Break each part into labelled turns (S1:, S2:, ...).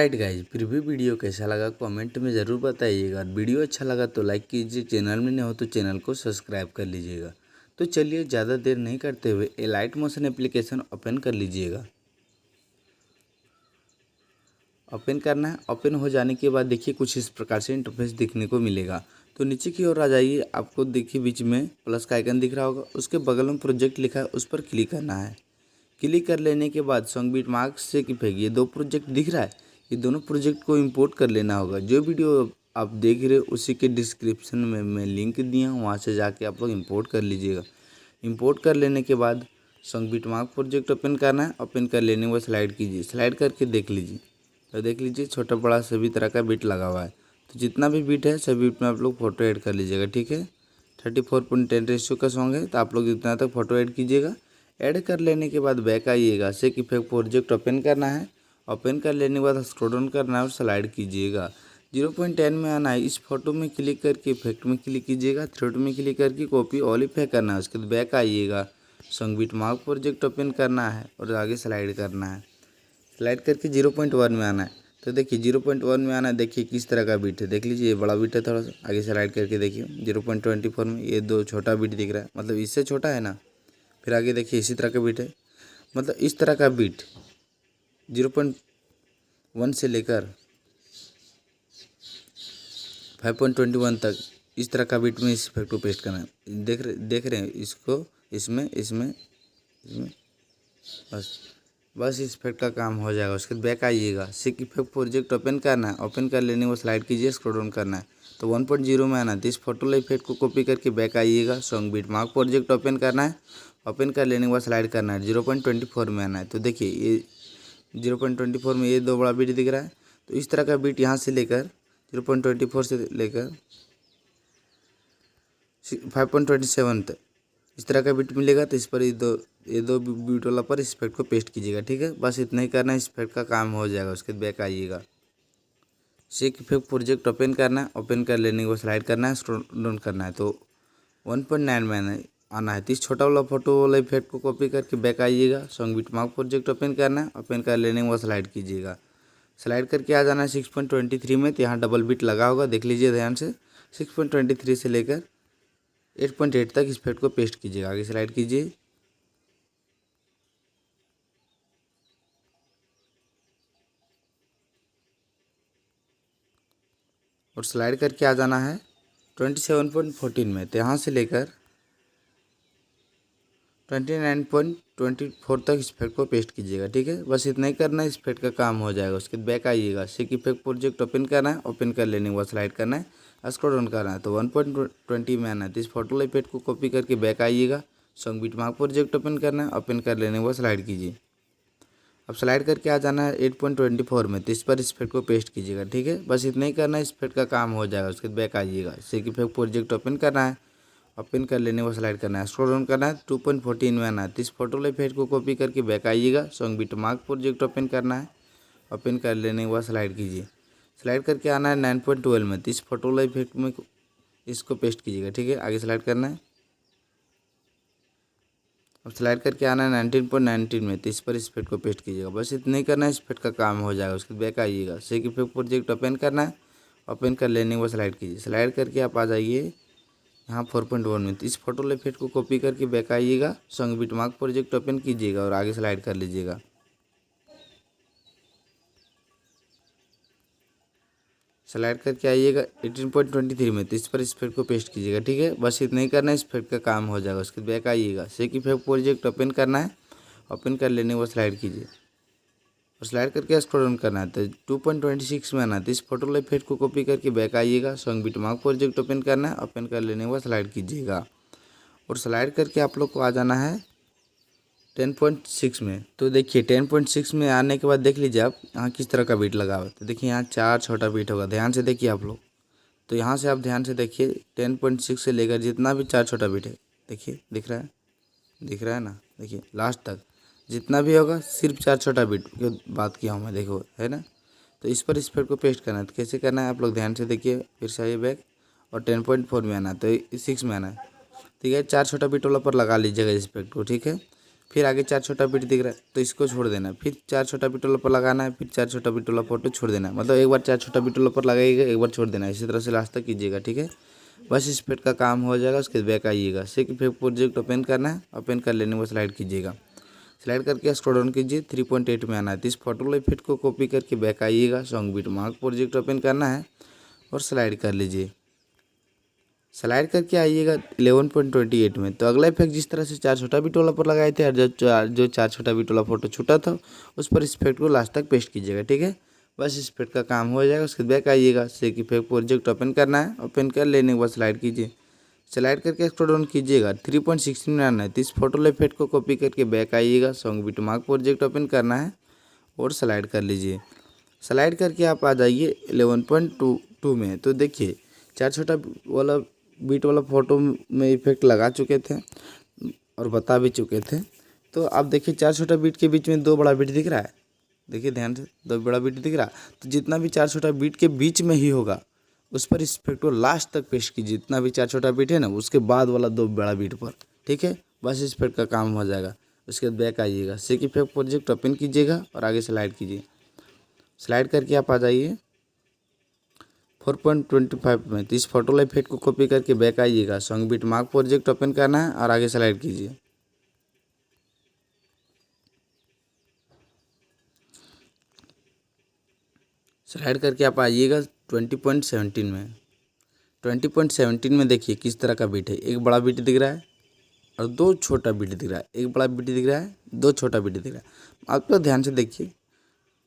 S1: Alright guys, फिर भी video कैसा लगा कमेंट में ज़रूर बताइएगा। वीडियो अच्छा लगा तो लाइक कीजिए, चैनल में नहीं हो तो चैनल को सब्सक्राइब कर लीजिएगा। तो चलिए ज़्यादा देर नहीं करते हुए एलाइट मोशन एप्लीकेशन ओपन कर लीजिएगा। ओपन करना है। ओपन हो जाने के बाद देखिए कुछ इस प्रकार से इंटरफेस दिखने को मिलेगा। तो नीचे की ओर आ जाइए, आपको देखिए बीच में प्लस का आइकन दिख रहा होगा, उसके बगल में प्रोजेक्ट लिखा है, उस पर क्लिक करना है। क्लिक कर लेने के बाद सॉन्ग मार्क्स से ये दो प्रोजेक्ट दिख रहा है, ये दोनों प्रोजेक्ट को इंपोर्ट कर लेना होगा। जो वीडियो आप देख रहे हो उसी के डिस्क्रिप्शन में मैं लिंक दिया हूँ, वहाँ से जाके आप लोग इंपोर्ट कर लीजिएगा। इंपोर्ट कर लेने के बाद सॉन्ग मार्क प्रोजेक्ट ओपन करना है। ओपन कर लेने के बाद स्लाइड कीजिए, स्लाइड करके देख लीजिए। तो देख लीजिए छोटा बड़ा सभी तरह का बीट लगा हुआ है। तो जितना भी बीट है सभी बीट में आप लोग फ़ोटो ऐड कर लीजिएगा, ठीक है। 34:10 रेशियो का सॉन्ग है, तो आप लोग इतना तक फ़ोटो ऐड कीजिएगा। ऐड कर लेने के बाद बैक आइएगा, सेक इफेक्ट प्रोजेक्ट ओपन करना है। ओपन कर लेने के बाद स्क्रॉल डाउन करना है और स्लाइड कीजिएगा। 0.10 में आना है। इस फोटो में क्लिक करके इफेक्ट में क्लिक कीजिएगा, थ्रेड में क्लिक करके कॉपी ऑल इफेक्ट करना है। उसके बाद बैक आइएगा, सॉन्ग मार्क प्रोजेक्ट ओपन करना है और आगे स्लाइड करना है। स्लाइड करके 0.1 में आना है। तो देखिए 0.1 में आना है। देखिए किस तरह का बीट है, देख लीजिए ये बड़ा बीट है, थोड़ा सा आगे स्लाइड करके देखिए 0.24 में ये दो छोटा बीट दिख रहा है, मतलब इससे छोटा है ना। फिर आगे देखिए इसी तरह का बीट है, मतलब इस तरह का बीट 0.1 से लेकर 5.21 तक इस तरह का बीट में इस इफेक्ट को पेस्ट करना है। देख रहे हैं इसको, इसमें इसमें इसमें बस इस इफेक्ट का काम हो जाएगा। उसके बाद बैक आइएगा, सिक इफेक्ट प्रोजेक्ट ओपन करना है। ओपन कर लेने को स्लाइड कीजिए, स्क्रॉल डाउन करना है। तो 1.0 में आना है। तो इस फोटो इफेक्ट को कॉपी करके बैक आइएगा, सॉन्ग मार्क प्रोजेक्ट ओपन करना है। ओपन कर लेने के बाद स्लाइड करना है। 0.24 में आना है। तो देखिए ये 0.24 में ये दो बड़ा बीट दिख रहा है। तो इस तरह का बीट यहाँ से लेकर 0.24 से लेकर 5.27 तक इस तरह का बीट मिलेगा। तो इस पर ये दो बीट वाला पर इस इफेक्ट को पेस्ट कीजिएगा, ठीक है। बस इतना ही करना है, इस इफेक्ट का काम हो जाएगा। उसके बाद बैक आइएगा, शेक इफेक्ट प्रोजेक्ट ओपन करना है। ओपन कर लेने के बाद स्लाइड करना है, स्क्रॉल डाउन करना है। तो 1.9 में आना है। तो इस छोटा वाला फोटो वाला इफेक्ट को कॉपी करके बैक आइएगा, सॉन्ग मार्क प्रोजेक्ट ओपन करना है। ओपन कर लेने के बाद स्लाइड कीजिएगा, स्लाइड करके आ जाना है 6.23 में। तो यहाँ डबल बीट लगा होगा, देख लीजिए ध्यान से। 6.23 से लेकर 8.8 तक इस इफेक्ट को पेस्ट कीजिएगा, आगे स्लाइड कीजिए। और स्लाइड करके आ जाना है 27.14 में। तो यहाँ से लेकर 29.24 तक इस इफेक्ट को पेस्ट कीजिएगा, ठीक है। बस इतना ही करना है, इस इफेक्ट का काम हो जाएगा। उसके बाद बैक आइएगा, शेक इफेक्ट प्रोजेक्ट ओपन करना है। ओपन कर लेने के बाद स्लाइड करना है, स्क्रॉल डाउन करना है। तो 1.20 में आना है। तो इस फोटो इफेक्ट को कॉपी करके बैक आइएगा, सॉन्ग मार्क प्रोजेक्ट ओपन करना है। ओपन कर लेने के बाद स्लाइड कीजिए। अब स्लाइड करके आ जाना है 8.24 में। तो इस पर इस इफेक्ट को पेस्ट कीजिएगा, ठीक है। बस इतना ही करना है, इस इफेक्ट का काम हो जाएगा। उसके बाद बैक आइएगा, शेक इफेक्ट प्रोजेक्ट ओपन करना है। ओपन कर लेने को स्लाइड करना है, स्क्रॉल डाउन करना है। 2.14 में आना है। तो इस फोटो इफेक्ट को कॉपी करके बैक आइएगा, सॉन्ग मार्क प्रोजेक्ट ओपन करना है। ओपन कर लेने के बाद स्लाइड कीजिए, स्लाइड करके आना है 9.12 में। तो इस फोटो इफेक्ट में इसको पेस्ट कीजिएगा, ठीक है। आगे स्लाइड करना है। अब स्लाइड करके आना है 19.19 में। तो इस पर इस इफेक्ट को पेस्ट कीजिएगा, बस इतना ही करना है, इस इफेक्ट का काम हो जाएगा। उसके बैक आइएगा, शेक इफेक्ट प्रोजेक्ट ओपन करना है। ओपन कर लेने के बाद स्लाइड कीजिए, स्लाइड करके आप आ जाइए यहाँ 4.1 में। तो इस फोटो इफेक्ट को कॉपी करके बैक आइएगा, सॉन्ग मार्क प्रोजेक्ट ओपन कीजिएगा और आगे स्लाइड कर लीजिएगा। स्लाइड करके आइएगा 18.23 में। तो इस पर इस इफेक्ट को पेस्ट कीजिएगा, ठीक है। बस इतना ही करना है, इस इफेक्ट का काम हो जाएगा। उसके बैक आइएगा, शेक इफेक्ट प्रोजेक्ट ओपन करना है। ओपन कर लेने के बाद स्लाइड कीजिए और स्लाइड करके स्क्रॉल डाउन करना है। तो 2.26 में आना है। तो इस फोटो इफेक्ट को कॉपी करके बैक आइएगा, सॉन्ग मार्क प्रोजेक्ट ओपन करना है। ओपन कर लेने के बाद स्लाइड कीजिएगा और स्लाइड करके आप लोग को आ जाना है 10.6 में। तो देखिए 10.6 में आने के बाद देख लीजिए आप यहाँ किस तरह का बीट लगा हुआ है। तो देखिए यहाँ 4 छोटा बीट होगा, ध्यान से देखिए आप लोग। तो यहाँ से आप ध्यान से देखिए 10.6 से लेकर जितना भी 4 छोटा बीट है, देखिए दिख रहा है ना। देखिए लास्ट तक जितना भी होगा सिर्फ 4 छोटा बीट की बात किया हूँ मैं, देखो है ना। तो इस पर इस इफेक्ट को पेस्ट करना है। तो कैसे करना है आप लोग ध्यान से देखिए, फिर से आइए बैक और 10.4 में आना है। तो 6 में आना है, ठीक है। 4 छोटा बीट वाला पर लगा लीजिएगा इस इफेक्ट को, ठीक है। फिर आगे 4 छोटा बिट दिख रहा है तो इसको छोड़ देना है, फिर 4 छोटा बिट वाला पर लगाना है, फिर 4 छोटा बिट वाला फोटो छोड़ देना है। मतलब एक बार 4 छोटा बिट वाला पर लगाइएगा, एक बार छोड़ देना है, इसी तरह से लास्ट तक कीजिएगा। ठीक है, बस इस पेड का काम हो जाएगा। उसके बैक आइएगा, सेक इफेक्ट प्रोजेक्ट ओपन करना है, ओपन कर लेने में स्लाइड कीजिएगा। स्लाइड करके स्क्रॉल डाउन कीजिए, 3.8 में आना है। तो इस फोटो वाले इफेक्ट को कॉपी करके बैक आइएगा, song beat mark project open करना है और स्लाइड कर लीजिए। स्लाइड करके आइएगा 11.28 में। तो अगला इफेक्ट जिस तरह से 4 छोटा बिट वाला पर लगाए थे और जो 4 छोटा बिट वाला फोटो छूटा था उस पर इस इफेक्ट को लास्ट तक पेस्ट कीजिएगा। ठीक है, बस इस इफेक्ट का काम हो जाएगा। उसके बैक आइएगा, सेक इफेक्ट प्रोजेक्ट ओपन करना है, ओपन कर लेने के बाद स्लाइड कीजिए। स्लाइड करके स्क्रॉल डाउन कीजिएगा, 3.16 में आना है। तो इस फोटो इफेक्ट को कॉपी करके बैक आइएगा, song beat mark project open करना है और स्लाइड कर लीजिए। स्लाइड करके आप आ जाइए 11.22 में। तो देखिए 4 छोटा वाला बीट वाला फोटो में इफेक्ट लगा चुके थे और बता भी चुके थे। तो आप देखिए 4 छोटा बीट के बीच में 2 बड़ा बीट दिख रहा है, देखिए ध्यान से 2 बड़ा बीट दिख रहा है। तो जितना भी 4 छोटा बीट के बीच में ही होगा उस पर इस इफेक्ट को लास्ट तक पेश कीजिए। जितना भी 4 छोटा बीट है ना उसके बाद वाला 2 बड़ा बीट पर। ठीक है, बस इस इफेक्ट का काम हो जाएगा। उसके बाद बैक आइएगा, सेक इफेक्ट प्रोजेक्ट ओपन कीजिएगा और आगे स्लाइड कीजिए। स्लाइड करके आप आ जाइए 4.25 में। तो इस फोटो वाला इफेक्ट को कॉपी करके बैक आइएगा, song beat mark project open करना है और आगे स्लाइड कीजिए। स्लाइड करके आप आइएगा 20.17 में। 20.17 में देखिए किस तरह का बीट है। एक बड़ा बीट दिख रहा है और 2 छोटा बीट दिख रहा है, एक बड़ा बीट दिख रहा है, 2 छोटा बीट दिख रहा है। आप तो ध्यान से देखिए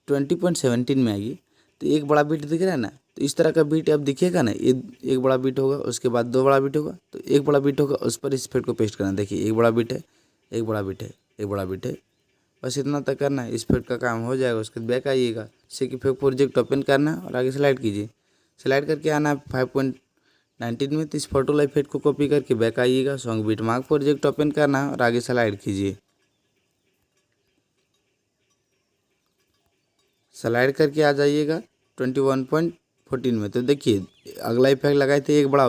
S1: 20.17 में आइए। तो एक बड़ा बीट दिख रहा है ना, तो इस तरह का बीट अब दिखेगा ना, ये एक बड़ा बीट होगा, उसके बाद 2 बड़ा बीट होगा, तो एक बड़ा बीट होगा, उस पर इस इफेक्ट को पेस्ट करना। देखिए एक बड़ा बीट है, एक बड़ा बीट है, एक बड़ा बीट है, बस इतना तक करना है, इस इफेक्ट का काम हो जाएगा। उसके बाद बैक आइएगा, सेक इफेक्ट प्रोजेक्ट ओपन करना और आगे स्लाइड कीजिए। स्लाइड करके आना है 5.19 में। तो इस फोटो वाला इफेक्ट को कॉपी करके बैक आइएगा, song beat mark project open करना और आगे स्लाइड कीजिए। स्लाइड करके आ जाइएगा 21.14 में। तो देखिए अगला इफेक्ट लगाए थे एक बड़ा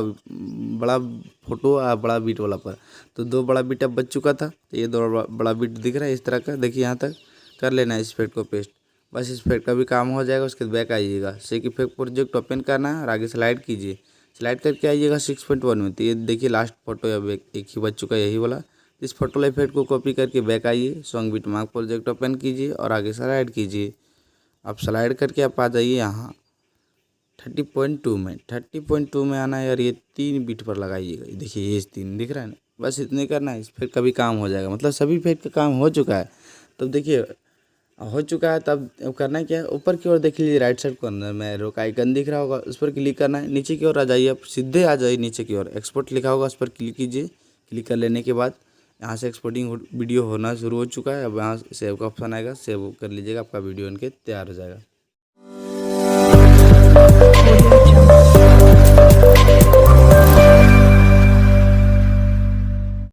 S1: फोटो बड़ा बीट वाला पर, तो 2 बड़ा बीट अब बच चुका था। तो ये 2 बड़ा बीट दिख रहा है इस तरह का, देखिए यहाँ तक कर लेना है इस इफेक्ट को पेस्ट, बस इस इफेक्ट का भी काम हो जाएगा। उसके बाद बैक आइएगा, सेक इफेक्ट प्रोजेक्ट ओपन करना है और आगे स्लाइड कीजिए। स्लाइड करके आइएगा 6.1 में। तो ये देखिए लास्ट फोटो अब एक ही बच चुका है, यही वाला। इस फोटो वाला इफेक्ट को कॉपी करके बैक आइए, song beat mark project open कीजिए और आगे स्लाइड कीजिए। आप स्लाइड करके आप आ जाइए यहाँ 30.2 में। 30.2 में आना है और ये 3 बीट पर लगाइएगा। देखिए ये 3 दिख रहा है ना, बस इतने करना है, इस इफेक्ट का भी काम हो जाएगा। मतलब सभी इफेक्ट का काम हो चुका है। तब देखिए हो चुका है, तब करना है क्या है, ऊपर की ओर देख लीजिए राइट साइड कॉर्नर में एरो का आइकन दिख रहा होगा, उस पर क्लिक करना है। नीचे की ओर आ जाइए, आप सीधे आ जाइए नीचे की ओर, एक्सपोर्ट लिखा होगा उस पर क्लिक कीजिए। क्लिक कर लेने के बाद यहाँ से एक्सपोर्टिंग वीडियो होना शुरू हो चुका है। अब यहाँ सेव का ऑप्शन आएगा, सेव कर लीजिएगा, आपका वीडियो इनके तैयार हो जाएगा।